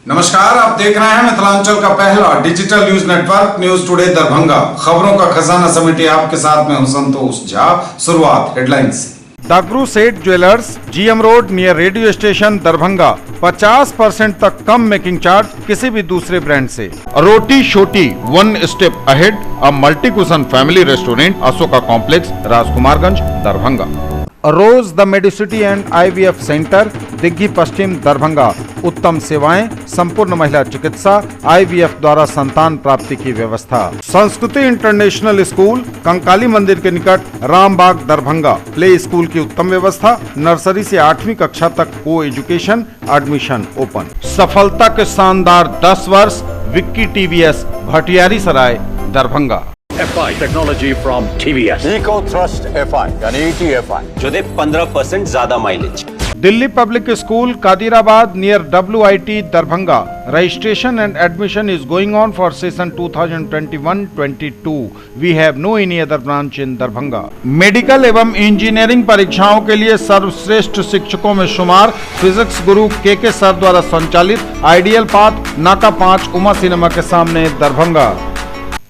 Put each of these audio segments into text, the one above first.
नमस्कार, आप देख रहे हैं मिथिलांचल का पहला digital news network news today Darbhanga. खबरों का खजाना समेटे आपके साथ में हूं संतोष झा। शुरुआत हेडलाइंस से। दागरू सेठ jewellers, GM road near radio station Darbhanga 50% तक कम मेकिंग चार्ज किसी भी दूसरे ब्रांड से। रोटी छोटी one step ahead, a multi cuisine family restaurant, Ashoka complex, Rajkumarganj, Darbhanga. Rose the Medicity and IVF centre, Digghi पश्चिम, दरभंगा। उत्तम सेवाएं, संपूर्ण महिला चिकित्सा, IVF द्वारा संतान प्राप्ति की व्यवस्था। संस्कृति इंटरनेशनल स्कूल, कंकाली मंदिर के निकट, रामबाग, दरभंगा। प्ले स्कूल की उत्तम व्यवस्था, नर्सरी से 8वीं कक्षा तक को एजुकेशन, एडमिशन ओपन। सफलता के शानदार 10 वर्ष, Vicky TVS, Bhatiyari Sarai, Darbhanga. FI technology from TVS, eco thrust FI यानी ETFI जो दे 15% ज्यादा mileage. Delhi public school, Kadirabad near WIT, Darbhanga. Registration and admission is going on for session 2021-22। We have no any other branch in Darbhanga. Medical एवं engineering परीक्षाओं के लिए सर्वश्रेष्ठ शिक्षकों में शुमार फिजिक्स गुरु KK सर द्वारा संचालित आइडियल पाथ, नाका 5, उमा सिनेमा के सामने, दरभंगा।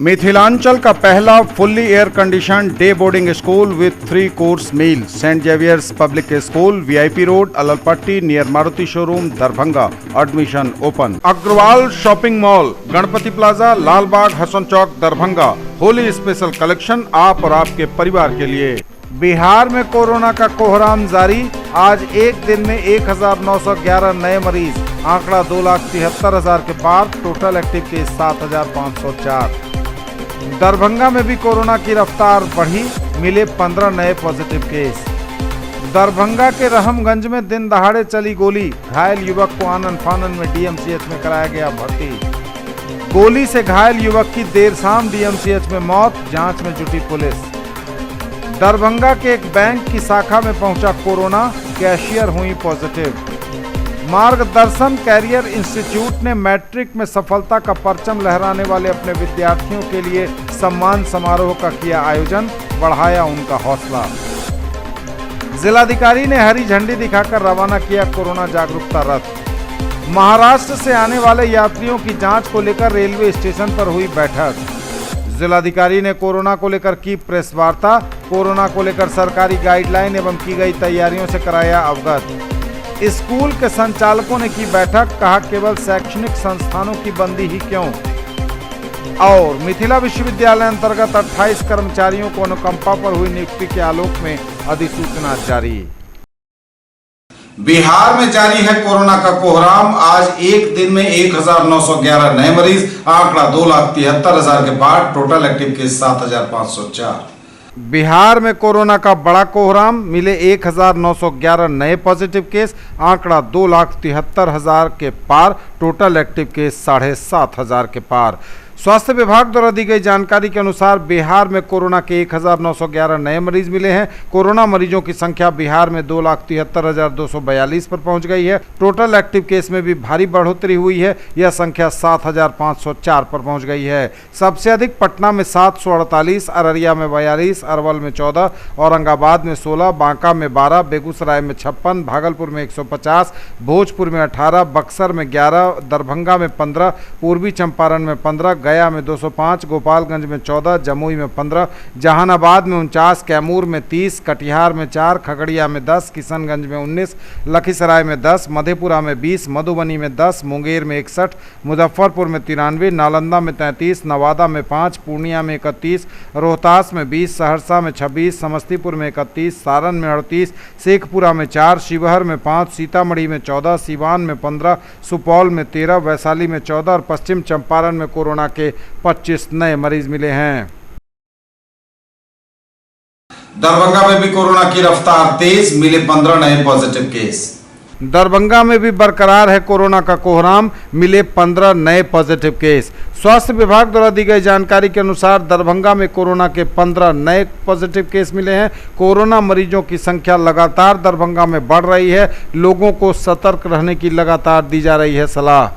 मिथिलांचल का पहला fully air condition day boarding school with 3 course meal, saint Xavier's public school, VIP road, Allalpatti near Maruti showroom, Darbhanga. Admission open. Agrawal shopping mall, Ganpati plaza, Lalbagh, Hasan Chowk, Darbhanga. Holi special collection आप और आपके परिवार के लिए। बिहार में कोरोना का कोहराम जारी। आज एक दिन में 1911 नए मरीज, आंकड़ा 2,73,000 के पार। Total active case 7,504। दरभंगा में भी कोरोना की रफ्तार बढ़ी, मिले 15 नए पॉजिटिव केस। दरभंगा के रहमगंज में दिन दहाड़े चली गोली, घायल युवक को आनन फानन में DMCH में कराया गया भर्ती। गोली से घायल युवक की देर शाम DMCH में मौत, जांच में जुटी पुलिस। दरभंगा के एक बैंक की शाखा में पहुंचा कोरोना, कैशियर हुई पॉजिटिव। मार्गदर्शन कैरियर इंस्टीट्यूट ने मैट्रिक में सफलता का परचम लहराने वाले अपने विद्यार्थियों के लिए सम्मान समारोह का किया आयोजन, बढ़ाया उनका हौसला। जिलाधिकारी ने हरी झंडी दिखाकर रवाना किया कोरोना जागरूकता रथ। महाराष्ट्र से आने वाले यात्रियों की जांच को लेकर रेलवे स्टेशन पर हुई बैठक। जिलाधिकारी ने कोरोना को लेकर की प्रेस वार्ता, कोरोना को लेकर सरकारी गाइडलाइन एवं की गई तैयारियों से कराया अवगत। स्कूल के संचालकों ने की बैठक, कहा केवल शैक्षणिक संस्थानों की बंदी ही क्यों। और मिथिला विश्वविद्यालय अंतर्गत 28 कर्मचारियों को अनुकंपा पर हुई नियुक्ति के आलोक में अधिसूचना जारी। बिहार में जारी है कोरोना का कोहराम। आज एक दिन में 1911 नए मरीज, आंकड़ा 2,73,000 के पार। Total active case 7,504। बिहार में कोरोना का बड़ा कोहराम, मिले 1911 नए पॉजिटिव केस, आंकड़ा 2,73,000 के पार। टोटल एक्टिव केस 7,500 के पार। स्वास्थ्य विभाग द्वारा दी गई जानकारी के अनुसार बिहार में कोरोना के 1911 नए मरीज मिले हैं। कोरोना मरीजों की संख्या बिहार में 2,73,242 पर पहुंच गई है। टोटल एक्टिव केस में भी भारी बढ़ोतरी हुई है, यह संख्या 7,504 पर पहुंच गई है। सबसे अधिक पटना में 748, अररिया में 42, अरवल में 14, औरंगाबाद में 16, बांका में 12, बेगूसराय में 56, भागलपुर में 150, भोजपुर में 18, बक्सर में 11, दरभंगा में 15, पूर्वी चंपारण में 15, गया में 205, गोपालगंज में 14, जमुई में 15, जहानाबाद में 49, कैमूर में 30, कटिहार में 4, खगड़िया में 10, किशनगंज में 19, लखीसराय में 10, मधेपुरा में 20, मधुबनी में 10, मुंगेर में 61, मुजफ्फरपुर में 93, नालंदा में 33, नवादा में 5, पूर्णिया में 31, रोहतास में 20, सहरसा में 26, समस्तीपुर में 31, सारण में 38, शेखपुरा में 4, शिवहर में 5, सीतामढ़ी में 14, सीवान में 15, सुपौल में 13, वैशाली में 14 और पश्चिम चंपारण में कोरोना के 25 नए मरीज मिले हैं। दरभंगा में भी कोरोना की रफ्तार तेज, मिले 15 नए पॉजिटिव केस। दरभंगा में भी बरकरार है कोरोना का कोहराम, मिले 15 नए पॉजिटिव केस। स्वास्थ्य विभाग द्वारा दी गई जानकारी के अनुसार दरभंगा में कोरोना के 15 नए पॉजिटिव केस मिले हैं। कोरोना मरीजों की संख्या लगातार दरभंगा में बढ़ रही है। लोगों को सतर्क रहने की लगातार दी जा रही है सलाह।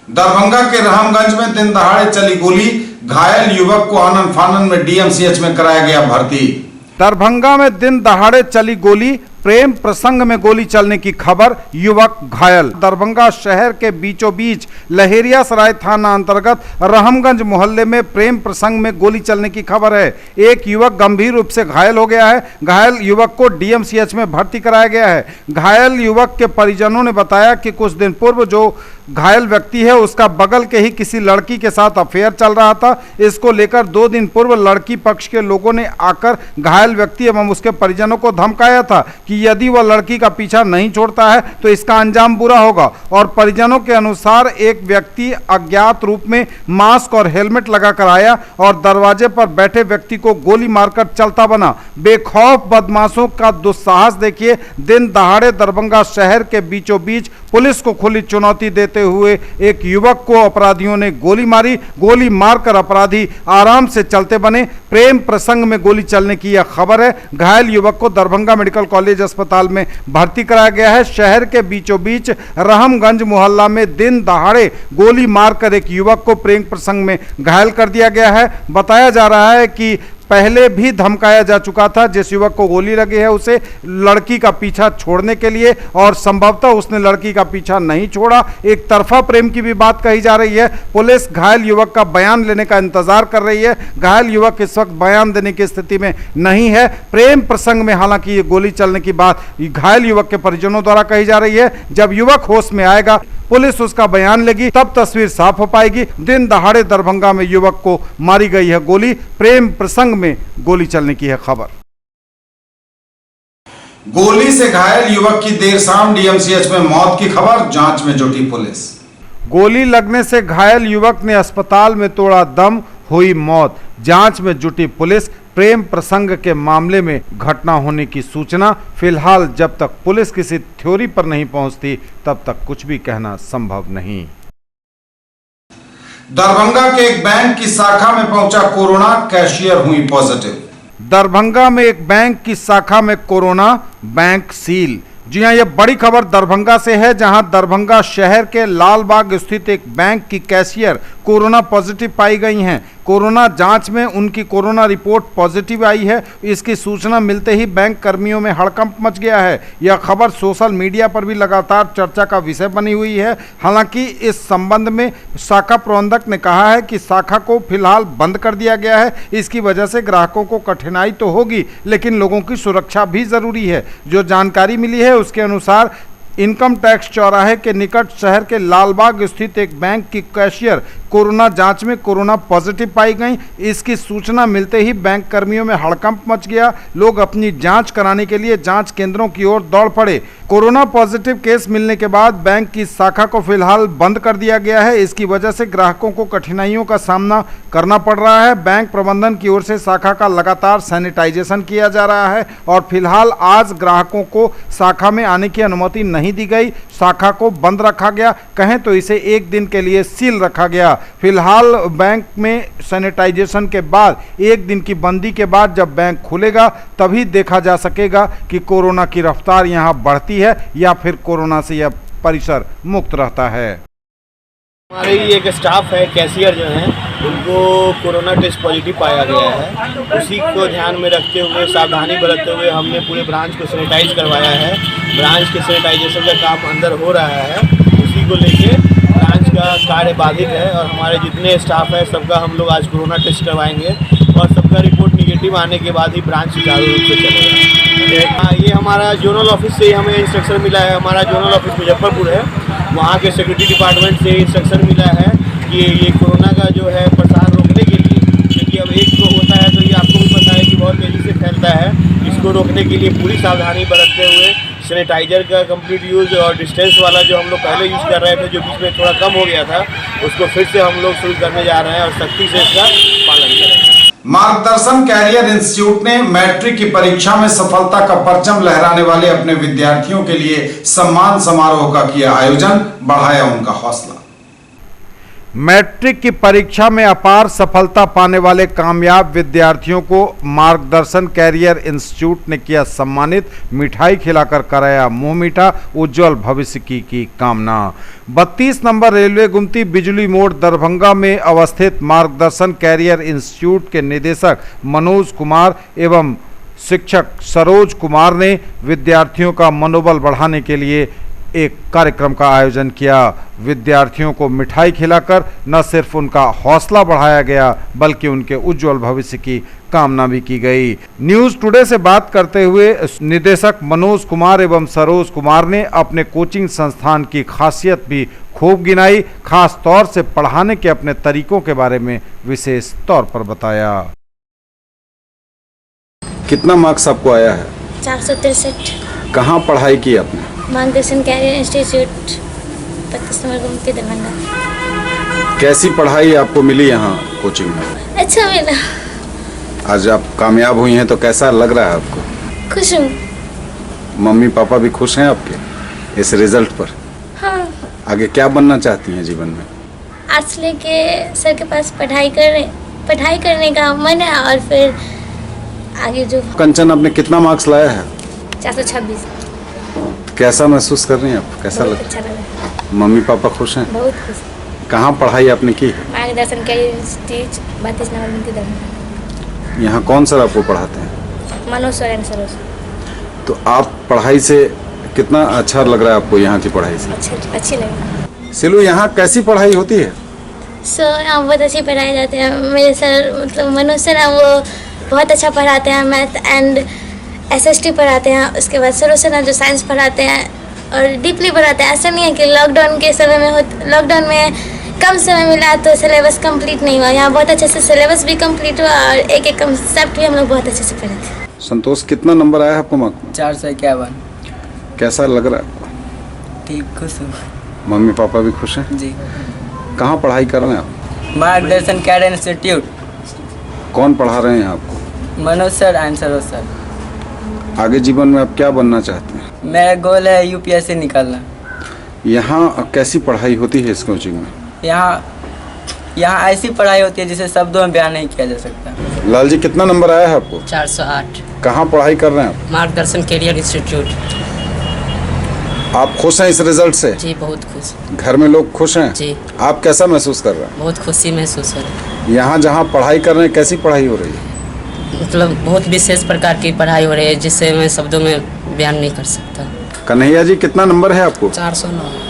दरभंगा के रहमगंज में दिन दहाड़े चली गोली, घायल युवक को आनन फानन में DMCH में कराया गया भर्ती। दरभंगा में दिन दहाड़े चली गोली, प्रेम प्रसंग में गोली चलने की खबर, युवक घायल। दरभंगा शहर के बीचों बीच लहेरिया सराय थाना अंतर्गत रहमगंज मोहल्ले में प्रेम प्रसंग में गोली चलने की खबर है। एक युवक गंभीर रूप से घायल हो गया है। घायल युवक को डीएमसीएच में भर्ती कराया गया है। घायल युवक के परिजनों ने बताया कि कुछ दिन पूर्व जो घायल व्यक्ति है उसका बगल के ही किसी लड़की के साथ अफेयर चल रहा था। इसको लेकर 2 दिन पूर्व लड़की पक्ष के लोगों ने आकर घायल व्यक्ति एवं उसके परिजनों को धमकाया था कि यदि वह लड़की का पीछा नहीं छोड़ता है तो इसका अंजाम बुरा होगा। और परिजनों के अनुसार एक व्यक्ति अज्ञात रूप में मास्क और हेलमेट लगाकर आया और दरवाजे पर बैठे व्यक्ति को गोली मारकर चलता बना। बेखौफ बदमाशों का दुस्साहस देखिए। दिन दहाड़े दरभंगा शहर के बीचों बीच पुलिस को खुली चुनौती देते हुए एक युवक को अपराधियों ने गोली मारी। गोली मारकर अपराधी आराम से चलते बने। प्रेम प्रसंग में गोली चलने की यह खबर है। घायल युवक को दरभंगा मेडिकल कॉलेज अस्पताल में भर्ती कराया गया है। शहर के बीचों बीच रहमगंज मोहल्ला में दिन दहाड़े गोली मारकर एक युवक को प्रेम प्रसंग में घायल कर दिया गया है। बताया जा रहा है कि पहले भी धमकाया जा चुका था। जिस युवक को गोली लगी है उसे लड़की का पीछा छोड़ने के लिए, और संभवतः उसने लड़की का पीछा नहीं छोड़ा। एक तरफा प्रेम की भी बात कही जा रही है। पुलिस घायल युवक का बयान लेने का इंतजार कर रही है। घायल युवक इस वक्त बयान देने की स्थिति में नहीं है। प्रेम प्रसंग में हालांकि ये गोली चलने की बात घायल युवक के परिजनों द्वारा कही जा रही है। जब युवक होश में आएगा, पुलिस उसका बयान लेगी, तब तस्वीर साफ हो पाएगी। दिन दहाड़े दरभंगा में युवक को मारी गई है गोली। प्रेम प्रसंग में गोली चलने की है खबर। गोली से घायल युवक की देर शाम डीएमसीएच में मौत की खबर, जांच में जुटी पुलिस। गोली लगने से घायल युवक ने अस्पताल में तोड़ा दम, हुई मौत। जांच में जुटी पुलिस। प्रेम प्रसंग के मामले में घटना होने की सूचना। फिलहाल जब तक पुलिस किसी थ्योरी पर नहीं पहुंचती तब तक कुछ भी कहना संभव नहीं। दरभंगा के एक बैंक की शाखा में पहुंचा कोरोना, कैशियर हुई पॉजिटिव। दरभंगा में एक बैंक की शाखा में कोरोना, बैंक सील। जी हां, यह बड़ी खबर दरभंगा से है, जहां दरभंगा शहर के लालबाग स्थित एक बैंक की कैशियर कोरोना पॉजिटिव पाई गई हैं। कोरोना जांच में उनकी कोरोना रिपोर्ट पॉजिटिव आई है। इसकी सूचना मिलते ही बैंक कर्मियों में हड़कंप मच गया है। यह खबर सोशल मीडिया पर भी लगातार चर्चा का विषय बनी हुई है। हालांकि इस संबंध में शाखा प्रबंधक ने कहा है कि शाखा को फिलहाल बंद कर दिया गया है। इसकी वजह से ग्राहकों को कठिनाई तो होगी, लेकिन लोगों की सुरक्षा भी जरूरी है। जो जानकारी मिली है उसके अनुसार इनकम टैक्स चौराहे के निकट शहर के लालबाग स्थित एक बैंक की कैशियर कोरोना जांच में कोरोना पॉजिटिव पाई गई। इसकी सूचना मिलते ही बैंक कर्मियों में हड़कंप मच गया। लोग अपनी जांच कराने के लिए जांच केंद्रों की ओर दौड़ पड़े। कोरोना पॉजिटिव केस मिलने के बाद बैंक की शाखा को फिलहाल बंद कर दिया गया है। इसकी वजह से ग्राहकों को कठिनाइयों का सामना करना पड़ रहा है। बैंक प्रबंधन की ओर से शाखा का लगातार सैनिटाइजेशन किया जा रहा है और फिलहाल आज ग्राहकों को शाखा में आने की अनुमति नहीं दी गई। शाखा को बंद रखा गया, कहें तो इसे 1 दिन के लिए सील रखा गया। फिलहाल बैंक में सैनिटाइजेशन के बाद 1 दिन की बंदी के बाद जब बैंक खुलेगा तभी देखा जा सकेगा कि कोरोना की रफ्तार यहां बढ़ती है या फिर कोरोना से यह परिसर मुक्त रहता है। हमारे ही एक स्टाफ है, कैशियर जो हैं, उनको कोरोना टेस्ट पॉजिटिव पाया गया है। उसी को ध्यान में रखते हुए, सावधानी बरतते हुए हमने पूरे ब्रांच को सैनिटाइज करवाया है। ब्रांच के सैनिटाइजेशन का काम अंदर हो रहा है। उसी को लेके ब्रांच का कार्य बाधित है और हमारे जितने स्टाफ है सबका हम लोग आज कोरोना टेस्ट करवाएंगे और सबका रिपोर्ट निगेटिव आने के बाद ही ब्रांच सुचारू रूप से चलेगा। ये हमारा जोनल ऑफिस से हमें इंस्ट्रक्शन मिला है। हमारा जोनल ऑफिस मुजफ्फरपुर है, वहाँ के सिक्योरिटी डिपार्टमेंट से इंस्ट्रक्शन मिला है कि ये कोरोना का जो है प्रसार रोकने के लिए, क्योंकि अब एक को होता है तो ये आपको भी पता है कि बहुत तेज़ी से फैलता है। इसको रोकने के लिए पूरी सावधानी बरतते हुए सैनिटाइजर का कंप्लीट यूज़ और डिस्टेंस वाला जो हम लोग पहले यूज़ कर रहे थे, जो बीच में थोड़ा कम हो गया था, उसको फिर से हम लोग शुरू करने जा रहे हैं और सख्ती से इसका पालन करेंगे। मार्गदर्शन कैरियर इंस्टीट्यूट ने मैट्रिक की परीक्षा में सफलता का परचम लहराने वाले अपने विद्यार्थियों के लिए सम्मान समारोह का किया आयोजन, बढ़ाया उनका हौसला। मैट्रिक की परीक्षा में अपार सफलता पाने वाले कामयाब विद्यार्थियों को मार्गदर्शन कैरियर इंस्टीट्यूट ने किया सम्मानित। मिठाई खिलाकर कराया मुंह मीठा, उज्जवल भविष्य की कामना। 32 नंबर रेलवे गुमती बिजली मोड़ दरभंगा में अवस्थित मार्गदर्शन कैरियर इंस्टीट्यूट के निदेशक मनोज कुमार एवं शिक्षक सरोज कुमार ने विद्यार्थियों का मनोबल बढ़ाने के लिए एक कार्यक्रम का आयोजन किया। विद्यार्थियों को मिठाई खिलाकर न सिर्फ उनका हौसला बढ़ाया गया बल्कि उनके उज्जवल भविष्य की कामना भी की गई। न्यूज़ टुडे से बात करते हुए निदेशक मनोज कुमार एवं सरोज कुमार ने अपने कोचिंग संस्थान की खासियत भी खूब गिनाई, खास तौर से पढ़ाने के अपने तरीकों के बारे में विशेष तौर पर बताया। कितना मार्क्स आपको आया है? 463। कहाँ पढ़ाई की आपने? मार्गदर्शन कैरियर इंस्टीट्यूट 25 नंबर गुमती दरभंगा। कैसी पढ़ाई आपको मिली यहाँ कोचिंग में? अच्छा मिला। आज आप कामयाब हुई हैं तो कैसा लग रहा है आपको? खुश हूँ। मम्मी पापा भी खुश हैं आपके इस रिजल्ट पर? हाँ। आगे क्या बनना चाहती हैं जीवन में? आर्ट्स लेके सर के पास पढ़ाई करने का मन है और फिर आगे जो। कंचन, आपने कितना मार्क्स लाया है? 426। कैसा महसूस कर रही हैं आप? कैसा बहुत लग? अच्छा लगा। मम्मी पापा खुश हैं? बहुत खुश। कहाँ पढ़ाई आपने की है? मार्गदर्शन कैरियर इंस्टीट्यूट 32 नंबर गुमती दरभंगा। यहाँ कौन सर आपको पढ़ाते हैं? Manoj sir and Saroj. तो आप पढ़ाई से कितना अच्छा लग रहा है आपको यहाँ की पढ़ाई से? अच्छी लगी। सिलू, यहाँ कैसी पढ़ाई होती है? सर यहाँ बहुत अच्छी पढ़ाई जाते हैं। मेरे सर मतलब मनोज सर हैं, वो बहुत अच्छा पढ़ाते हैं। मैथ एंड SST पढ़ाते हैं। उसके बाद सरोज सर जो साइंस पढ़ाते हैं और डीपली पढ़ाते हैं। ऐसा नहीं है कि लॉकडाउन के समय में लॉकडाउन में कम समय मिला तो सिलेबस कंप्लीट नहीं हुआ। यहाँ बहुत अच्छे से सिलेबस भी कंप्लीट हुआ और एक एक कंसेप्ट भी हम लोग बहुत अच्छे से पढ़े थे। संतोष, कितना नंबर आया है आपको मार्क्स में? 451। कैसा लग रहा है आपको? ठीक, खुश हूँ। मम्मी पापा भी खुश हैं? जी। कहाँ पढ़ाई कर रहे हैं आप? मार्गदर्शन कैरियर इंस्टीट्यूट। कौन पढ़ा रहे हैं आपको? Manoj sir and Saroj sir. आगे जीवन में आप क्या बनना चाहते हैं? मेरा गोल है UPSC निकालना। यहाँ कैसी पढ़ाई होती है इस कोचिंग में? यहाँ ऐसी पढ़ाई होती है जिसे शब्दों में बयान नहीं किया जा सकता। लाल जी, कितना नंबर आया है आपको? 408। कहाँ पढ़ाई कर रहे हैं आप? मार्गदर्शन कैरियर इंस्टीट्यूट। आप खुश हैं इस रिजल्ट से? जी बहुत खुश। घर में लोग खुश हैं? जी। आप कैसा महसूस कर रहे हैं? बहुत खुशी महसूस हो रही है। यहाँ जहाँ पढ़ाई कर रहे हैं कैसी पढ़ाई हो रही है? मतलब बहुत विशेष प्रकार की पढ़ाई हो रही है जिसे मैं शब्दों में बयान नहीं कर सकता। कन्हैया जी, कितना नंबर है आपको? 409।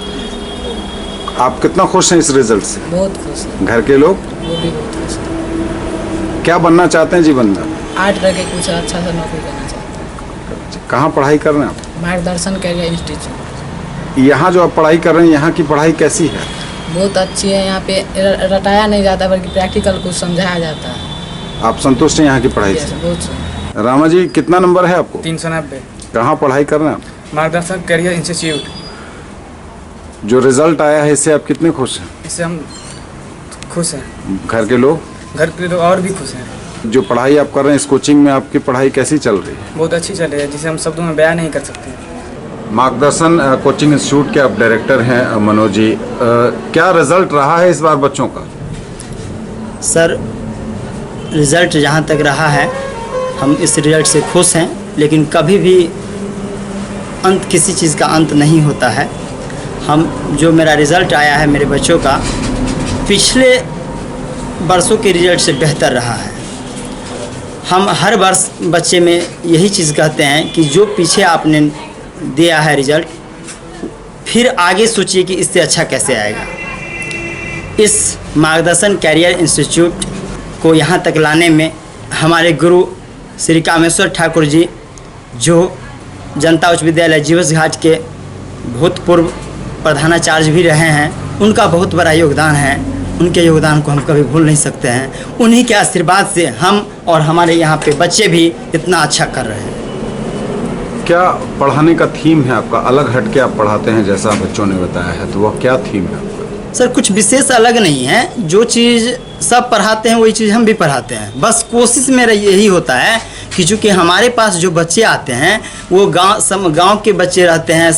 आप कितना खुश हैं इस रिजल्ट से? बहुत खुश है। घर के लोग? वो भी बहुत खुश है। क्या बनना चाहते हैं जीवन में? आर्ट रह के कुछ अच्छा सा नौकरी करना चाहता हूँ। कहाँ पढ़ाई कर रहे हैं आप? मार्गदर्शन कैरियर इंस्टीट्यूट। यहाँ जो आप पढ़ाई कर रहे हैं, यहाँ की पढ़ाई कैसी है? बहुत अच्छी है। यहाँ पे रटाया नहीं जाता बल्कि प्रैक्टिकल कुछ समझाया जाता है। आप संतुष्ट हैं यहाँ की पढ़ाई से? बहुत। रामा जी, कितना नंबर है आपको? 390। कहाँ पढ़ाई कर रहे हैं आप? मार्गदर्शन कैरियर इंस्टीट्यूट। जो रिजल्ट आया है इससे आप कितने खुश हैं? इससे हम खुश हैं। घर के लोग? घर के लोग और भी खुश हैं। जो पढ़ाई आप कर रहे हैं इस कोचिंग में, आपकी पढ़ाई कैसी चल रही है? बहुत अच्छी चल रही है जिसे हम शब्दों में बयान नहीं कर सकते। मार्गदर्शन कोचिंग इंस्टीट्यूट के आप डायरेक्टर हैं मनोज जी, क्या रिजल्ट रहा है इस बार बच्चों का? सर, रिज़ल्ट जहाँ तक रहा है हम इस रिज़ल्ट से खुश हैं, लेकिन कभी भी किसी चीज़ का अंत नहीं होता है। जो मेरा रिज़ल्ट आया है मेरे बच्चों का, पिछले वर्षों के रिज़ल्ट से बेहतर रहा है। हम हर वर्ष बच्चे में यही चीज़ कहते हैं कि जो पीछे आपने दिया है रिज़ल्ट, फिर आगे सोचिए कि इससे अच्छा कैसे आएगा। इस मार्गदर्शन कैरियर इंस्टीट्यूट को यहाँ तक लाने में हमारे गुरु श्री कामेश्वर ठाकुर जी, जो जनता उच्च विद्यालय जीवस घाट के भूतपूर्व प्रधानाचार्य भी रहे हैं, उनका बहुत बड़ा योगदान है। उनके योगदान को हम कभी भूल नहीं सकते हैं। उन्हीं के आशीर्वाद से हम और हमारे यहाँ पे बच्चे भी इतना अच्छा कर रहे हैं। क्या पढ़ाने का थीम है आपका? अलग हट के आप पढ़ाते हैं जैसा बच्चों ने बताया है, तो वह क्या थीम है आपका? सर, कुछ विशेष अलग नहीं है। जो चीज़ सब पढ़ाते हैं वही चीज़ हम भी पढ़ाते हैं। बस कोशिश मेरा यही होता है कि चूँकि हमारे पास जो बच्चे आते हैं वो गांव के बच्चे रहते हैं,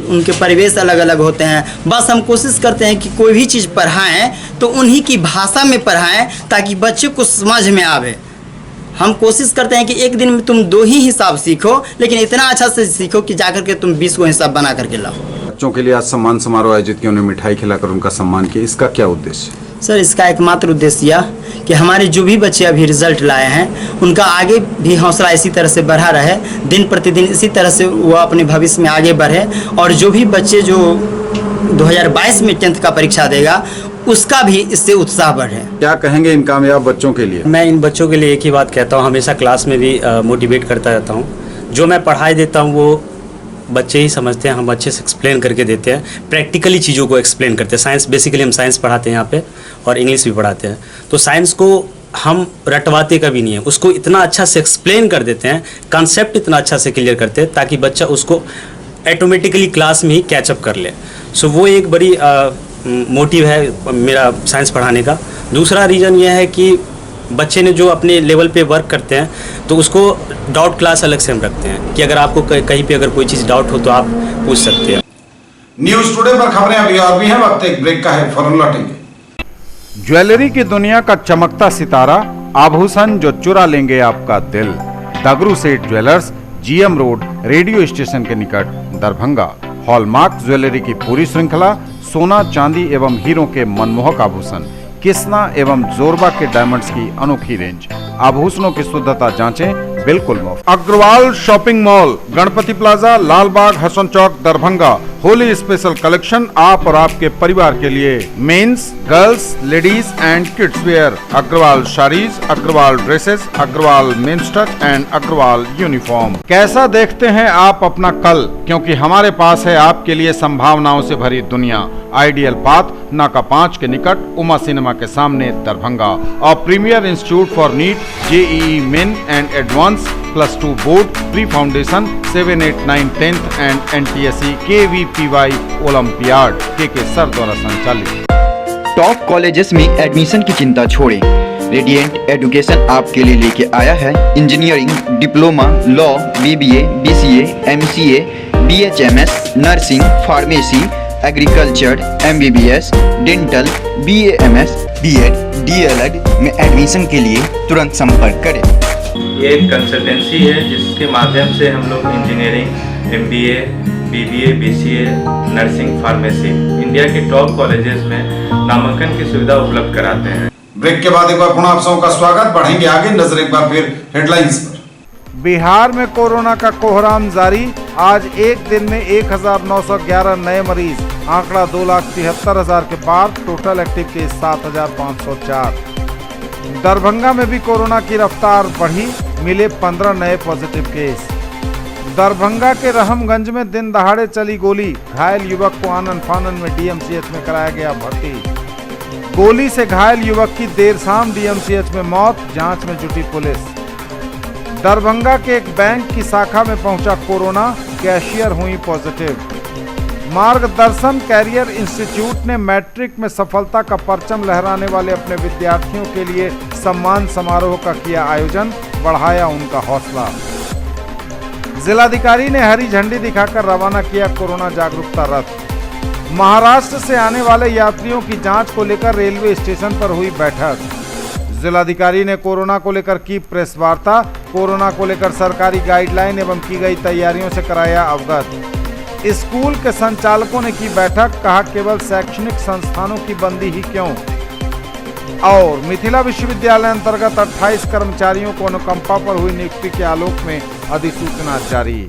उनके परिवेश अलग अलग होते हैं। बस हम कोशिश करते हैं कि कोई भी चीज़ पढ़ाएं तो उन्हीं की भाषा में पढ़ाएं ताकि बच्चे को समझ में आवे। हम कोशिश करते हैं कि एक दिन में तुम 2 ही हिसाब सीखो, लेकिन इतना अच्छा से सीखो कि जाकर के तुम 20 हिसाब बना करके लाओ। बच्चों के लिए आज सम्मान समारोह आयोजित किया, उन्हें मिठाई खिलाकर उनका सम्मान किया, इसका क्या उद्देश्य? सर इसका एकमात्र उद्देश्य यह कि हमारे जो भी बच्चे अभी रिजल्ट लाए हैं उनका आगे भी हौसला इसी तरह से बढ़ा रहे, दिन प्रतिदिन इसी तरह से वो अपने भविष्य में आगे बढ़े और जो भी बच्चे जो 2022 में 10th का परीक्षा देगा उसका भी इससे उत्साह बढ़े। क्या कहेंगे इन कामयाब बच्चों के लिए? मैं इन बच्चों के लिए एक ही बात कहता हूँ, हमेशा क्लास में भी मोटिवेट करता रहता हूँ। जो मैं पढ़ाई देता हूँ वो बच्चे ही समझते हैं, हम अच्छे से एक्सप्लेन करके देते हैं, प्रैक्टिकली चीज़ों को एक्सप्लेन करते हैं। साइंस बेसिकली हम साइंस पढ़ाते हैं यहाँ पे और इंग्लिश भी पढ़ाते हैं, तो साइंस को हम रटवाते कभी नहीं है, उसको इतना अच्छा से एक्सप्लेन कर देते हैं, कॉन्सेप्ट इतना अच्छा से क्लियर करते हैं ताकि बच्चा उसको ऑटोमेटिकली क्लास में ही कैचअप कर ले। सो वो एक बड़ी मोटिव है मेरा साइंस पढ़ाने का। दूसरा रीज़न यह है कि बच्चे ने जो अपने लेवल पे वर्क करते हैं तो उसको डाउट क्लास अलग से हम रखते हैं कि अगर आपको कहीं पे अगर कोई चीज़ डाउट हो तो आप पूछ सकते हैं। न्यूज़ टुडे पर खबरें अभी और भी हैं, वक्त एक ब्रेक का है, फौरन लौटेंगे। ज्वेलरी की दुनिया का चमकता सितारा, आभूषण जो चुरा लेंगे आपका दिल। दगरू सेठ jewellers, GM road, radio station के निकट, दरभंगा। हॉलमार्क ज्वेलरी की पूरी श्रृंखला, सोना चांदी एवं हीरों के मनमोहक आभूषण, किस्ना एवं जोरबा के डायमंड्स की अनोखी रेंज। आभूषणों की शुद्धता जांचें, बिल्कुल मुफ्त। Agrawal shopping mall, Ganpati plaza, Lal Bagh, Hasan Chowk, Darbhanga. Holi special collection आप और आपके परिवार के लिए। Men's, girls, ladies and kids wear. Agrawal saris, Agrawal dresses, Agrawal men's touch and Agrawal uniform. कैसा देखते हैं आप अपना कल, क्योंकि हमारे पास है आपके लिए संभावनाओं से भरी दुनिया। आइडियल पाथ, नाका 5 के निकट, उमा सिनेमा के सामने, दरभंगा। और premier institute for NEET, JEE main and advance, +2 board, pre foundation, 7, 8, 9, 10th and NTSE KVPY olympiad के सर द्वारा संचालित। टॉप कॉलेजेस में एडमिशन की चिंता छोड़ें। रेडिएंट एजुकेशन आपके लिए लेके आया है engineering, diploma, law, BBA, BCA, MCA, BHMS, nursing, pharmacy, agriculture, MBBS, dental, BAMS, BEd, DLEd में एडमिशन के लिए तुरंत संपर्क करें। ये एक कंसल्टेंसी है जिसके माध्यम से हम लोग engineering, MBA, BBA, BCA, nursing, pharmacy India के टॉप कॉलेजेस में नामांकन की सुविधा उपलब्ध कराते हैं। ब्रेक के बाद एक बार पुनः आप सबों का स्वागत। बढ़ेंगे आगे, नजर एक बार फिर हेडलाइंस पर। बिहार में कोरोना का कोहराम जारी। आज एक दिन में 1911 नए मरीज, आंकड़ा 2,73,000 के पार। Total active case 7,504। दरभंगा में भी कोरोना की रफ्तार बढ़ी, मिले 15 नए पॉजिटिव केस। दरभंगा के रहमगंज में दिन दहाड़े चली गोली, घायल युवक को आनन फानन में DMCH में कराया गया भर्ती। गोली से घायल युवक की देर शाम DMCH में मौत, जांच में जुटी पुलिस। दरभंगा के एक बैंक की शाखा में पहुंचा कोरोना, कैशियर हुई पॉजिटिव। मार्गदर्शन कैरियर इंस्टीट्यूट ने मैट्रिक में सफलता का परचम लहराने वाले अपने विद्यार्थियों के लिए सम्मान समारोह का किया आयोजन, बढ़ाया उनका हौसला। जिलाधिकारी ने हरी झंडी दिखाकर रवाना किया कोरोना जागरूकता रथ। महाराष्ट्र से आने वाले यात्रियों की जांच को लेकर रेलवे स्टेशन पर हुई बैठक। जिलाधिकारी ने कोरोना को लेकर की प्रेस वार्ता, कोरोना को लेकर सरकारी गाइडलाइन एवं की गई तैयारियों से कराया अवगत। स्कूल के संचालकों ने की बैठक, कहा केवल शैक्षणिक संस्थानों की बंदी ही क्यों। और मिथिला विश्वविद्यालय अंतर्गत 28 कर्मचारियों को अनुकंपा पर हुई नियुक्ति के आलोक में अधिसूचना जारी।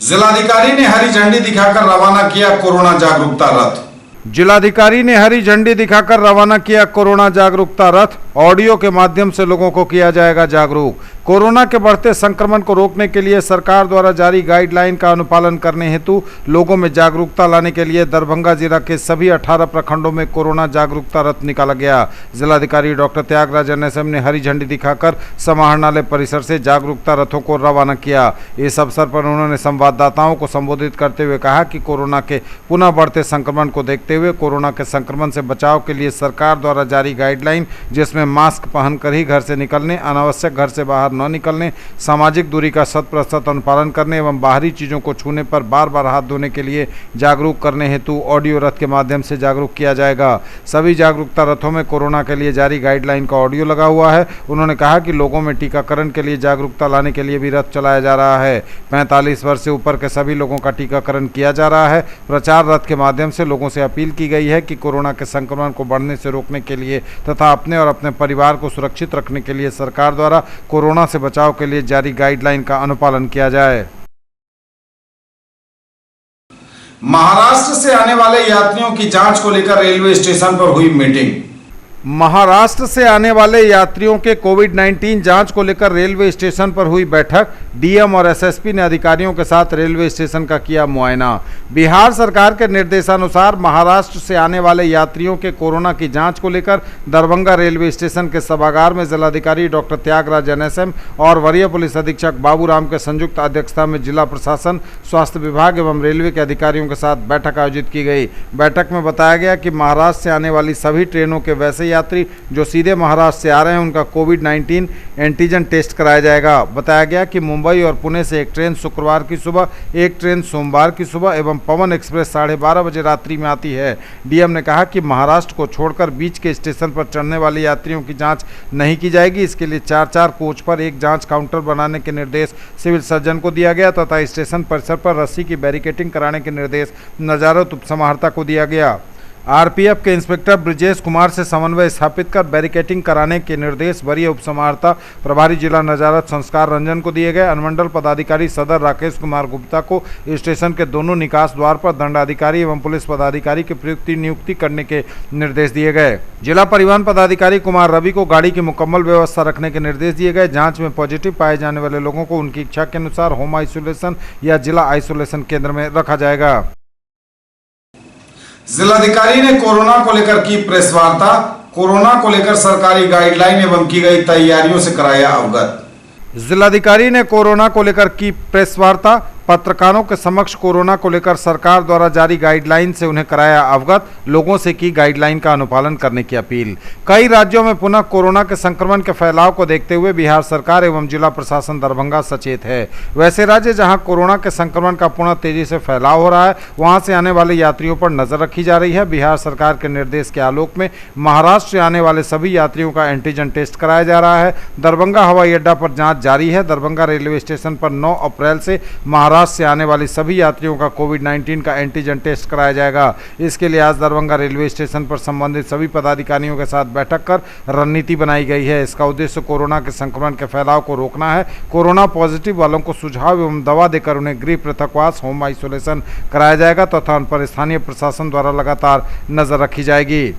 जिलाधिकारी ने हरी झंडी दिखाकर रवाना किया कोरोना जागरूकता रथ। जिलाधिकारी ने हरी झंडी दिखाकर रवाना किया कोरोना जागरूकता रथ। ऑडियो के माध्यम से लोगों को किया जाएगा जागरूक। कोरोना के बढ़ते संक्रमण को रोकने के लिए सरकार द्वारा जारी गाइडलाइन का अनुपालन करने हेतु लोगों में जागरूकता लाने के लिए दरभंगा जिला के सभी 18 प्रखंडों में कोरोना जागरूकता रथ निकाला गया। जिलाधिकारी डॉक्टर त्यागराज NSM ने हरी झंडी दिखाकर समाहरणालय परिसर से जागरूकता रथों को रवाना किया। इस अवसर पर उन्होंने संवाददाताओं को संबोधित करते हुए कहा कि कोरोना के पुनः बढ़ते संक्रमण को देखते हुए कोरोना के संक्रमण से बचाव के लिए सरकार द्वारा जारी गाइडलाइन, जिसमें मास्क पहनकर ही घर से निकलने, अनावश्यक घर से बाहर न निकलने, सामाजिक दूरी का 100% अनुपालन करने एवं बाहरी चीज़ों को छूने पर बार बार हाथ धोने के लिए जागरूक करने हेतु ऑडियो रथ के माध्यम से जागरूक किया जाएगा। सभी जागरूकता रथों में कोरोना के लिए जारी गाइडलाइन का ऑडियो लगा हुआ है। उन्होंने कहा कि लोगों में टीकाकरण के लिए जागरूकता लाने के लिए भी रथ चलाया जा रहा है। 45 वर्ष से ऊपर के सभी लोगों का टीकाकरण किया जा रहा है। प्रचार रथ के माध्यम से लोगों से अपील की गई है कि कोरोना के संक्रमण को बढ़ने से रोकने के लिए तथा अपने और अपने परिवार को सुरक्षित रखने के लिए सरकार द्वारा कोरोना से बचाव के लिए जारी गाइडलाइन का अनुपालन किया जाए। महाराष्ट्र से आने वाले यात्रियों की जांच को लेकर रेलवे स्टेशन पर हुई मीटिंग। महाराष्ट्र से आने वाले यात्रियों के कोविड-19 जांच को लेकर रेलवे स्टेशन पर हुई बैठक। डीएम और एसएसपी ने अधिकारियों के साथ रेलवे स्टेशन का किया मुआयना। बिहार सरकार के निर्देशानुसार महाराष्ट्र से आने वाले यात्रियों के कोरोना की जांच को लेकर दरभंगा रेलवे स्टेशन के सभागार में जिलाधिकारी डॉक्टर त्यागराज NSM और वरीय पुलिस अधीक्षक बाबूराम के संयुक्त अध्यक्षता में जिला प्रशासन, स्वास्थ्य विभाग एवं रेलवे के अधिकारियों के साथ बैठक आयोजित की गई। बैठक में बताया गया कि महाराष्ट्र से आने वाली सभी ट्रेनों के वैसे यात्री जो सीधे महाराष्ट्र से आ रहे हैं उनका कोविड-19 एंटीजन टेस्ट कराया जाएगा। बताया गया कि मुंबई और पुणे से एक ट्रेन शुक्रवार की सुबह, एक ट्रेन सोमवार की सुबह एवं पवन एक्सप्रेस 12:30 बजे रात्रि में आती है। डीएम ने कहा कि महाराष्ट्र को छोड़कर बीच के स्टेशन पर चढ़ने वाले यात्रियों की जांच नहीं की जाएगी। इसके लिए 4-4 कोच पर एक जांच काउंटर बनाने के निर्देश सिविल सर्जन को दिया गया तथा स्टेशन परिसर पर रस्सी की बैरिकेटिंग कराने के निर्देश नजारत उपसमाहर्ता को दिया गया। आरपीएफ के इंस्पेक्टर ब्रिजेश कुमार से समन्वय स्थापित कर बैरिकेटिंग कराने के निर्देश वरीय उपसमाहर्ता प्रभारी जिला नजारत संस्कार रंजन को दिए गए। अनुमंडल पदाधिकारी सदर राकेश कुमार गुप्ता को स्टेशन के दोनों निकास द्वार पर दंडाधिकारी एवं पुलिस पदाधिकारी की नियुक्ति करने के निर्देश दिए गए। जिला परिवहन पदाधिकारी कुमार रवि को गाड़ी की मुकम्मल व्यवस्था रखने के निर्देश दिए गए। जाँच में पॉजिटिव पाए जाने वाले लोगों को उनकी इच्छा के अनुसार होम आइसोलेशन या जिला आइसोलेशन केंद्र में रखा जाएगा। जिलाधिकारी ने कोरोना को लेकर की प्रेस वार्ता। कोरोना को लेकर सरकारी गाइडलाइन एवं की गई तैयारियों से कराया अवगत। जिलाधिकारी ने कोरोना को लेकर की प्रेस वार्ता। पत्रकारों के समक्ष कोरोना को लेकर सरकार द्वारा जारी गाइडलाइन से उन्हें कराया अवगत। लोगों से की गाइडलाइन का अनुपालन करने की अपील। कई राज्यों में पुनः कोरोना के संक्रमण के फैलाव को देखते हुए बिहार सरकार एवं जिला प्रशासन दरभंगा सचेत है। वैसे राज्य जहां कोरोना के संक्रमण का पुनः तेजी से फैलाव हो रहा है, वहां से आने वाले यात्रियों पर नजर रखी जा रही है। बिहार सरकार के निर्देश के आलोक में महाराष्ट्र से आने वाले सभी यात्रियों का एंटीजन टेस्ट कराया जा रहा है। दरभंगा हवाई अड्डा पर जाँच जारी है। दरभंगा रेलवे स्टेशन पर 9 अप्रैल से महाराष्ट्र से आने वाली सभी यात्रियों का कोविड-19 का एंटीजन टेस्ट कराया जाएगा। इसके लिए आज दरभंगा रेलवे स्टेशन पर संबंधित सभी पदाधिकारियों के साथ बैठक कर रणनीति बनाई गई है। इसका उद्देश्य कोरोना के संक्रमण के फैलाव को रोकना है। कोरोना पॉजिटिव वालों को सुझाव एवं दवा देकर उन्हें गृह पृथकवास, होम आइसोलेशन कराया जाएगा तथा उन पर स्थानीय प्रशासन द्वारा लगातार नजर रखी जाएगी।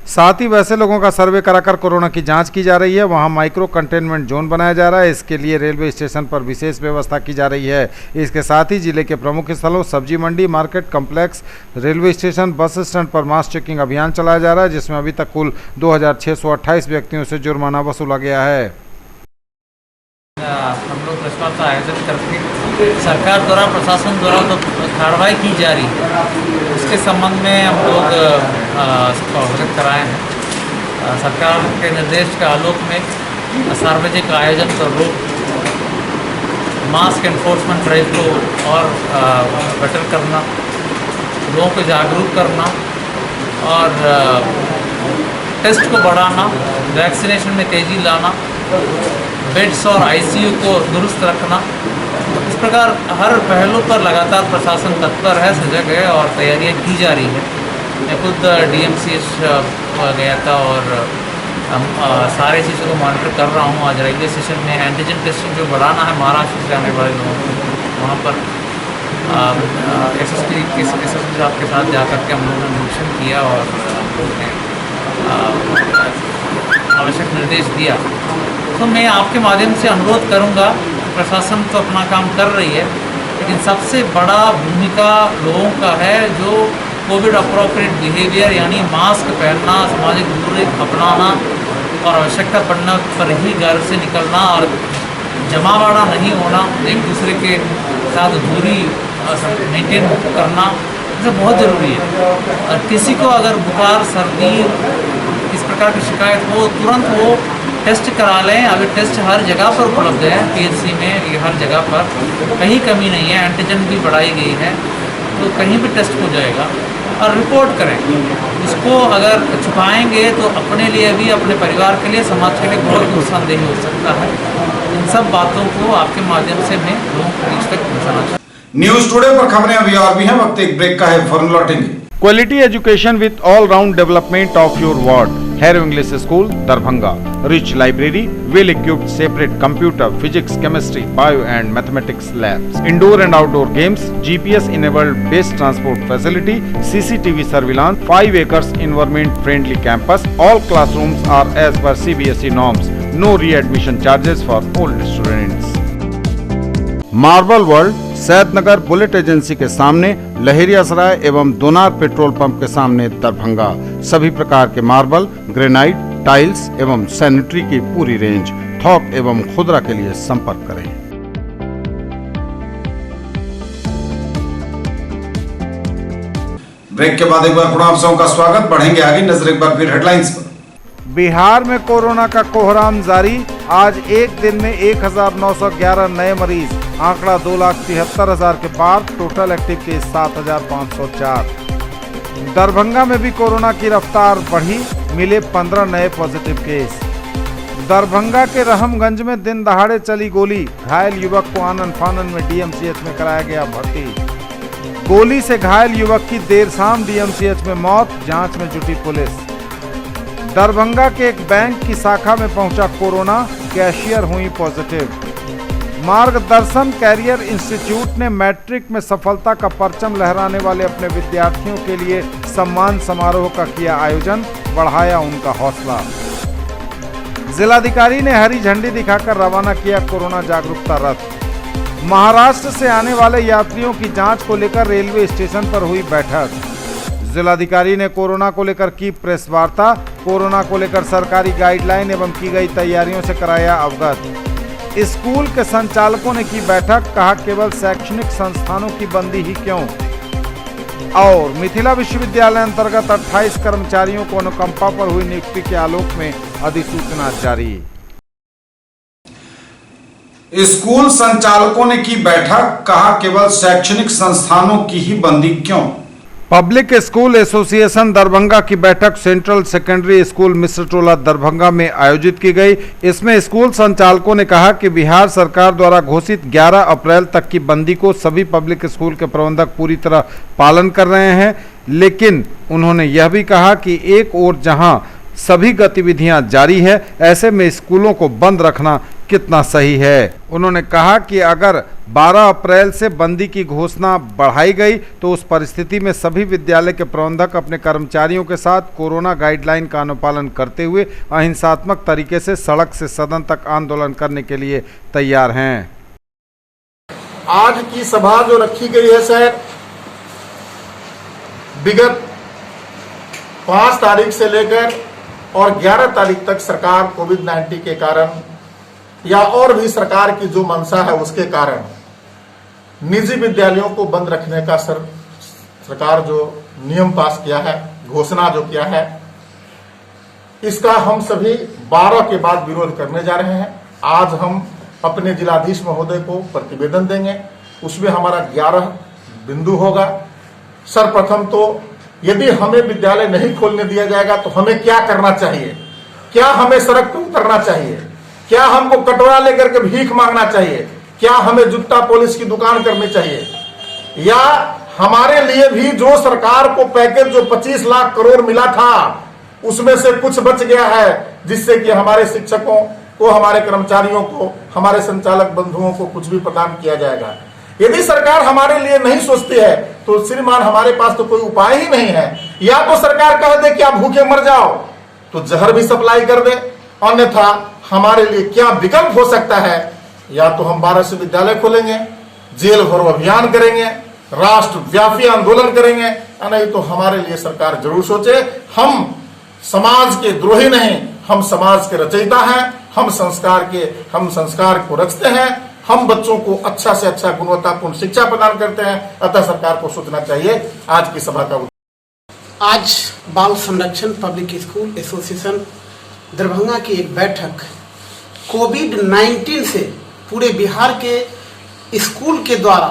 साथ ही वैसे लोगों का सर्वे कराकर कोरोना की जांच की जा रही है। वहां माइक्रो कंटेनमेंट जोन बनाया जा रहा है। इसके लिए रेलवे स्टेशन पर विशेष व्यवस्था की जा रही है। इसके साथ ही जिले के प्रमुख स्थलों सब्जी मंडी, market complex, railway station, bus stand पर मास चेकिंग अभियान चलाया जा रहा है, जिसमें अभी तक कुल 2628 व्यक्तियों से जुर्माना वसूला गया है। हम लोग प्रेस वार्ता आयोजित करके सरकार द्वारा, प्रशासन द्वारा तो कार्रवाई की जा रही है, उसके संबंध में हम लोग सबको अवगत कराए हैं। सरकार के निर्देश के आलोक में सार्वजनिक आयोजन पर रोक, मास्क एनफोर्समेंट ड्राइव को और बेटर करना, लोगों को जागरूक करना और टेस्ट को बढ़ाना, वैक्सीनेशन में तेज़ी लाना, बेड्स और आईसीयू को दुरुस्त रखना, इस प्रकार हर पहलू पर लगातार प्रशासन तत्पर है, सजग है और तैयारियां की जा रही है। मैं खुद DMCH गया था और सारे चीज़ों को मॉनिटर कर रहा हूँ। आज रेलवे स्टेशन में एंटीजन टेस्टिंग जो बढ़ाना है महाराष्ट्र से आने वाले लोगों को, वहाँ पर SSP साहब के साथ जाकर के हम लोगों ने निरीक्षण किया और आवश्यक निर्देश दिया। तो मैं आपके माध्यम से अनुरोध करूंगा, प्रशासन तो अपना काम कर रही है, लेकिन सबसे बड़ा भूमिका लोगों का है जो कोविड अप्रोप्रिएट बिहेवियर यानी मास्क पहनना, सामाजिक दूरी अपनाना और आवश्यकता पड़ने पर ही घर से निकलना और जमावड़ा नहीं होना, एक दूसरे के साथ दूरी मेंटेन करना, ये बहुत ज़रूरी है। और किसी को अगर बुखार, सर्दी, इस प्रकार की शिकायत हो, तुरंत वो टेस्ट करा लें। अभी टेस्ट हर जगह पर उपलब्ध है, PHC में, ये हर जगह पर कहीं कमी नहीं है। एंटीजन भी बढ़ाई गई है, तो कहीं भी टेस्ट हो जाएगा। और रिपोर्ट करें, इसको अगर छुपाएंगे तो अपने लिए भी, अपने परिवार के लिए, समाज के लिए बहुत नुकसानदेह हो सकता है। इन सब बातों को आपके माध्यम से मैं लोगों के बीच तक पहुँचाना चाहता हूँ। न्यूज टुडे पर खबरें अभी और भी हैं, वक्त एक ब्रेक का है, फौरन लौटेंगे। Quality education with all-round development of your ward. Harrow English School, Darbhanga. Rich library, well-equipped separate computer, physics, chemistry, bio and mathematics labs. Indoor and outdoor games, GPS-enabled base transport facility, CCTV surveillance, 5 acres environment-friendly campus. All classrooms are as per CBSE norms. No re-admission charges for old students. Marble world, Saidnagar bullet agency के सामने, लहेरियासराय एवं दोनार petrol pump के सामने, दरभंगा। सभी प्रकार के marble, granite, tiles एवं sanitary की पूरी रेंज। थोक एवं खुदरा के लिए संपर्क करें। ब्रेक के बाद एक बार पुनः आप सबका स्वागत। बढ़ेंगे आगे, नजर एक बार फिर हेडलाइंस पर। बिहार में कोरोना का कोहराम जारी। आज एक दिन में 1911 नए मरीज, आंकड़ा 2,73,000 के पार। Total active case 7,504। दरभंगा में भी कोरोना की रफ्तार बढ़ी, मिले 15 नए पॉजिटिव केस। दरभंगा के रहमगंज में दिन दहाड़े चली गोली, घायल युवक को आनन फानन में DMCH में कराया गया भर्ती। गोली से घायल युवक की देर शाम DMCH में मौत, जांच में जुटी पुलिस। दरभंगा के एक बैंक की शाखा में पहुंचा कोरोना, कैशियर हुई पॉजिटिव। मार्गदर्शन कैरियर इंस्टीट्यूट ने मैट्रिक में सफलता का परचम लहराने वाले अपने विद्यार्थियों के लिए सम्मान समारोह का किया आयोजन, बढ़ाया उनका हौसला। जिलाधिकारी ने हरी झंडी दिखाकर रवाना किया कोरोना जागरूकता रथ। महाराष्ट्र से आने वाले यात्रियों की जांच को लेकर रेलवे स्टेशन पर हुई बैठक। जिलाधिकारी ने कोरोना को लेकर की प्रेस वार्ता, कोरोना को लेकर सरकारी गाइडलाइन एवं की गई तैयारियों से कराया अवगत। स्कूल के संचालकों ने की बैठक, कहा केवल शैक्षणिक संस्थानों की बंदी ही क्यों। और मिथिला विश्वविद्यालय अंतर्गत 28 कर्मचारियों को अनुकंपा पर हुई नियुक्ति के आलोक में अधिसूचना जारी। स्कूल संचालकों ने की बैठक, कहा केवल शैक्षणिक संस्थानों की ही बंदी क्यों। पब्लिक स्कूल एसोसिएशन दरभंगा की बैठक central secondary school Mishratola Darbhanga में आयोजित की गई। इसमें स्कूल संचालकों ने कहा कि बिहार सरकार द्वारा घोषित 11 अप्रैल तक की बंदी को सभी पब्लिक स्कूल के प्रबंधक पूरी तरह पालन कर रहे हैं, लेकिन उन्होंने यह भी कहा कि एक ओर जहां सभी गतिविधियां जारी है, ऐसे में स्कूलों को बंद रखना कितना सही है। उन्होंने कहा कि अगर 12 अप्रैल से बंदी की घोषणा बढ़ाई गई तो उस परिस्थिति में सभी विद्यालय के प्रबंधक अपने कर्मचारियों के साथ कोरोना गाइडलाइन का अनुपालन करते हुए अहिंसात्मक तरीके से सड़क से सदन तक आंदोलन करने के लिए तैयार हैं। आज की सभा जो रखी गई है सर, विगत 5 तारीख से लेकर और 11 तारीख तक सरकार कोविड-19 के कारण या और भी सरकार की जो मंशा है उसके कारण निजी विद्यालयों को बंद रखने का सरकार जो नियम पास किया है, घोषणा जो किया है, इसका हम सभी 12 के बाद विरोध करने जा रहे हैं। आज हम अपने जिलाधीश महोदय को प्रतिवेदन देंगे, उसमें हमारा 11 बिंदु होगा। सर्वप्रथम तो यदि हमें विद्यालय नहीं खोलने दिया जाएगा तो हमें क्या करना चाहिए? क्या हमें सड़क पर उतरना चाहिए? क्या हमको कटोरा लेकर के भीख मांगना चाहिए? क्या हमें जूता पॉलिश की दुकान करनी चाहिए? या हमारे लिए भी जो सरकार को पैकेज जो 25 लाख करोड़ मिला था उसमें से कुछ बच गया है, जिससे कि हमारे शिक्षकों को, हमारे कर्मचारियों को, हमारे संचालक बंधुओं को कुछ भी प्रदान किया जाएगा। यदि सरकार हमारे लिए नहीं सोचती है तो श्रीमान हमारे पास तो कोई उपाय ही नहीं है। या तो सरकार कह दे कि आप भूखे मर जाओ तो जहर भी सप्लाई कर दे, अन्यथा हमारे लिए क्या विकल्प हो सकता है? या तो हम 12 से विद्यालय खोलेंगे, जेल भरो अभियान करेंगे, राष्ट्रव्यापी आंदोलन करेंगे, नहीं तो हमारे लिए सरकार जरूर सोचे। हम समाज के द्रोही नहीं, हम समाज के रचयिता हैं, हम संस्कार को रचते हैं, हम बच्चों को अच्छा से अच्छा गुणवत्तापूर्ण शिक्षा प्रदान करते हैं। अतः सरकार को सोचना चाहिए। आज की सभा का आज बाल संरक्षण पब्लिक स्कूल एसोसिएशन दरभंगा की एक बैठक कोविड-19 से पूरे बिहार के स्कूल के द्वारा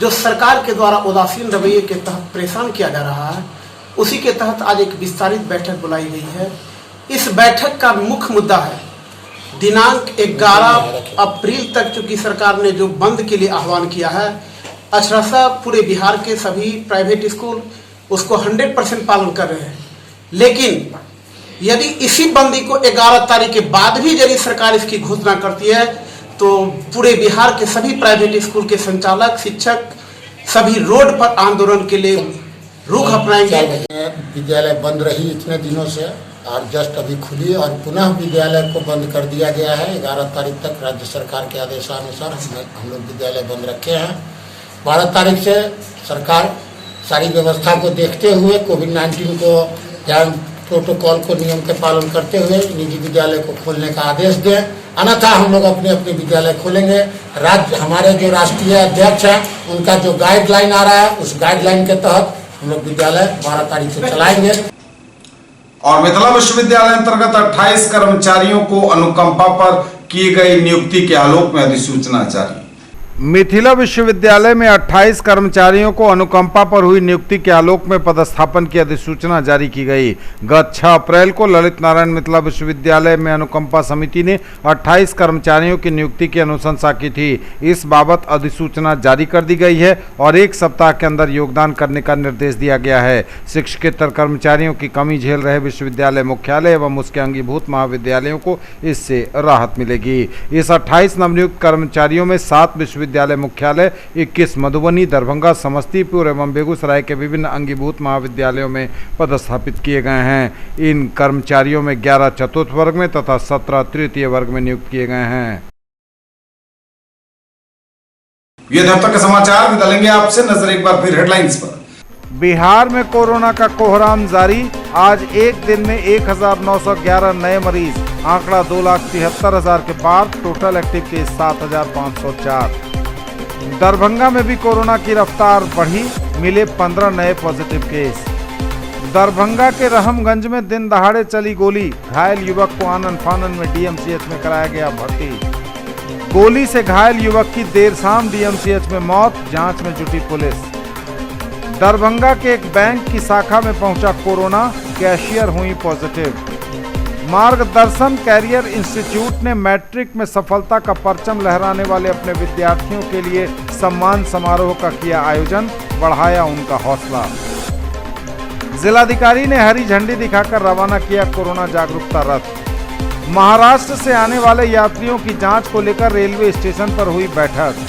जो सरकार के द्वारा उदासीन रवैये के तहत परेशान किया जा रहा है, उसी के तहत आज एक विस्तारित बैठक बुलाई गई है। इस बैठक का मुख्य मुद्दा है दिनांक 11 अप्रैल तक चूँकि सरकार ने जो बंद के लिए आह्वान किया है, अक्षरशः पूरे बिहार के सभी प्राइवेट स्कूल उसको 100% पालन कर रहे हैं। लेकिन यदि इसी बंदी को 11 तारीख के बाद भी यदि सरकार इसकी घोषणा करती है तो पूरे बिहार के सभी प्राइवेट स्कूल के संचालक, शिक्षक सभी रोड पर आंदोलन के लिए रुख अपनाएंगे। विद्यालय बंद रही इतने दिनों से और जस्ट अभी खुली और पुनः विद्यालय को बंद कर दिया गया है। 11 तारीख तक राज्य सरकार के आदेशानुसार हम लोग विद्यालय बंद रखे हैं। 12 तारीख से सरकार सारी व्यवस्था को देखते हुए कोविड-19 को प्रोटोकॉल को नियम के पालन करते हुए निजी विद्यालय को खोलने का आदेश दें, अन्यथा हम लोग अपने अपने विद्यालय खोलेंगे। राज्य हमारे जो राष्ट्रीय अध्यक्ष हैं उनका जो गाइडलाइन आ रहा है उस गाइडलाइन के तहत हम लोग विद्यालय 12 तारीख से चलाएंगे। और मिथिला विश्वविद्यालय अंतर्गत 28 कर्मचारियों को अनुकंपा पर की गई नियुक्ति के आलोक में अधिसूचना जारी। मिथिला विश्वविद्यालय में 28 कर्मचारियों को अनुकंपा पर हुई नियुक्ति के आलोक में पदस्थापन की अधिसूचना जारी की गई। गत 6 अप्रैल को ललित नारायण मिथिला विश्वविद्यालय में अनुकंपा समिति ने 28 कर्मचारियों की नियुक्ति की अनुशंसा की थी। इस बाबत अधिसूचना जारी कर दी गई है और 1 सप्ताह के अंदर योगदान करने का निर्देश दिया गया है। शिक्षकेतर कर्मचारियों की कमी झेल रहे विश्वविद्यालय मुख्यालय एवं उसके अंगीभूत महाविद्यालयों को इससे राहत मिलेगी। इस 28 नवनियुक्त कर्मचारियों में 7 विश्वविद्यालय मुख्यालय, 21 मधुबनी, दरभंगा, समस्तीपुर एवं बेगूसराय के विभिन्न अंगीभूत महाविद्यालयों में पदस्थापित किए गए हैं। इन कर्मचारियों में 11 चतुर्थ वर्ग में तथा 17 तृतीय वर्ग में नियुक्त किए गए हैं। ये अब तक के समाचार, बदलेंगे आपसे नजर एक बार फिर हेडलाइंस पर। बिहार में कोरोना का कोहराम जारी। आज एक दिन में 1911 नए मरीज, आंकड़ा 2,73,000 के पार। Total active case 7,504। दरभंगा में भी कोरोना की रफ्तार बढ़ी, मिले 15 नए पॉजिटिव केस। दरभंगा के रहमगंज में दिन दहाड़े चली गोली, घायल युवक को आनन फानन में डीएमसीएच में कराया गया भर्ती। गोली से घायल युवक की देर शाम डीएमसीएच में मौत, जांच में जुटी पुलिस। दरभंगा के एक बैंक की शाखा में पहुंचा कोरोना, कैशियर हुई पॉजिटिव। मार्गदर्शन कैरियर इंस्टीट्यूट ने मैट्रिक में सफलता का परचम लहराने वाले अपने विद्यार्थियों के लिए सम्मान समारोह का किया आयोजन, बढ़ाया उनका हौसला। जिलाधिकारी ने हरी झंडी दिखाकर रवाना किया कोरोना जागरूकता रथ। महाराष्ट्र से आने वाले यात्रियों की जांच को लेकर रेलवे स्टेशन पर हुई बैठक।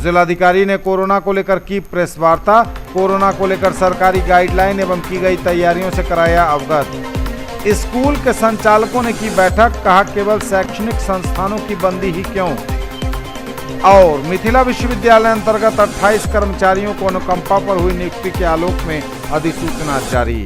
जिलाधिकारी ने कोरोना को लेकर की प्रेस वार्ता, कोरोना को लेकर सरकारी गाइडलाइन एवं की गई तैयारियों से कराया अवगत। स्कूल के संचालकों ने की बैठक, कहा केवल शैक्षणिक संस्थानों की बंदी ही क्यों। और मिथिला विश्वविद्यालय अंतर्गत 28 कर्मचारियों को अनुकंपा पर हुई नियुक्ति के आलोक में अधिसूचना जारी।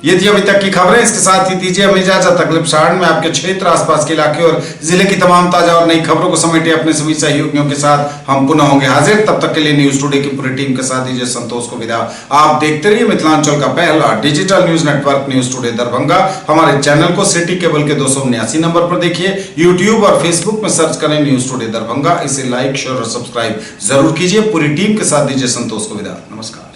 ये थी अभी तक की खबरें। इसके साथ ही दीजिए हमें इजाजत। अगले प्रसारण में आपके क्षेत्र, आसपास के इलाके और जिले की तमाम ताजा और नई खबरों को समेटे अपने सभी सहयोगियों के साथ हम पुनः होंगे हाजिर। तब तक के लिए न्यूज टुडे की पूरी टीम के साथ दीजिए संतोष को विदा। आप देखते रहिए मिथिलांचल का पहला digital news network news today Darbhanga. हमारे चैनल को सिटी केबल के 279 नंबर पर देखिए। यूट्यूब और फेसबुक में सर्च करें न्यूज टुडे दरभंगा। इसे लाइक, शेयर और सब्सक्राइब जरूर कीजिए। पूरी टीम के साथ दीजिए संतोष को विदा। नमस्कार।